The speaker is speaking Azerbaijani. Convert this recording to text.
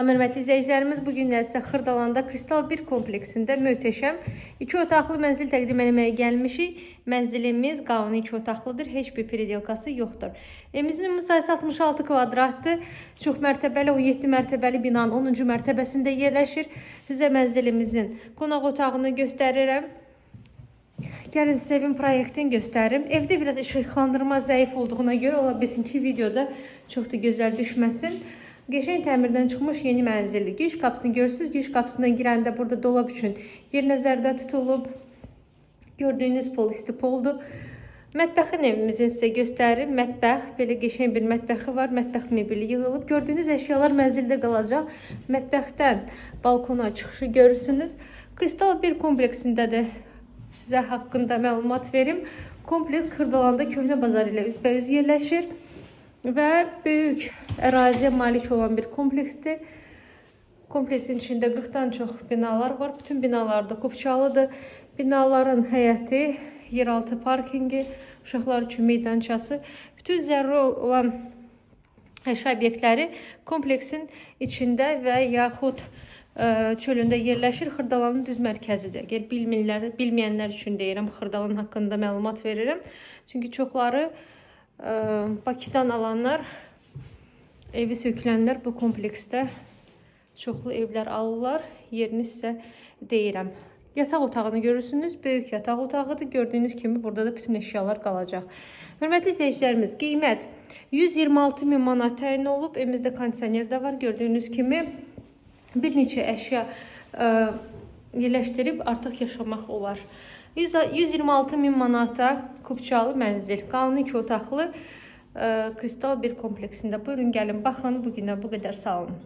Hörmətli izləyicilərimiz, bu günlər sizə Xırdalanda Kristal 1 kompleksində möhtəşəm 2 otaqlı mənzil təqdim etməyə gəlmişik. Mənzilimiz qanuni 2 otaqlıdır, heç bir periodikası yoxdur. Evimizin ümumi sayısı 66 kvadratdır. Çox mərtəbəli 17 mərtəbəli binanın 10-cu mərtəbəsində yerləşir. Sizə mənzilimizin qonaq otağını göstərirəm. Gəlin sizə evin proyektini göstərim. Evdə biraz işıqlandırma zəif olduğuna görə ola bilsin ki, videoda çox da gözəl düşməsin. Qəşəng təmirdən çıxmış yeni mənzildir. Giriş qapısını görürsünüz. Giriş qapısından girəndə burada dolab üçün yer nəzərdə tutulub. Gördüyünüz pol isti poldur. Mətbəxin evimizin sizə göstərim. Mətbəx, belə qəşəng bir mətbəxi var. Mətbəx mebeli yığılıb. Gördüyünüz əşyalar mənzildə qalacaq. Mətbəxdən balkona çıxışı görürsünüz. Kristal 1 kompleksində də sizə haqqında məlumat verim. Kompleks Xırdalanda Köhnə Bazar ilə üzbəüz yerləşir və böyük əraziyə malik olan bir kompleksdir. Kompleksin içində 40-dan çox binalar var. Bütün binalarda Kupçalıdır. Binaların həyəti, yeraltı parkingi, uşaqlar üçün meydançası, bütün zəruri olan əşya obyektləri kompleksin içində və yaxud çölündə yerləşir. Xırdalanın düz mərkəzidir. Əgər bilməyənlər üçün deyirəm, Xırdalan haqqında məlumat verirəm. Çünki çoxları Bakıdan alanlar, evi sökülənlər bu kompleksdə çoxlu evlər alırlar. Yerini sizə deyirəm. Yataq otağını görürsünüz. Böyük yataq otağıdır. Gördüyünüz kimi burada da bütün əşyalar qalacaq. Hörmətli izləyicilərimiz, qiymət 126 min manat təyin olub. Evimizdə kondisioner də var. Gördüyünüz kimi bir neçə əşya yerləşdirib artıq yaşamaq olar. 126 min manata Kupçalı mənzil, qanuni 2 otaqlı Kristal 1 kompleksində. Buyurun gəlin, baxın, bugünə bu qədər, sağ olun.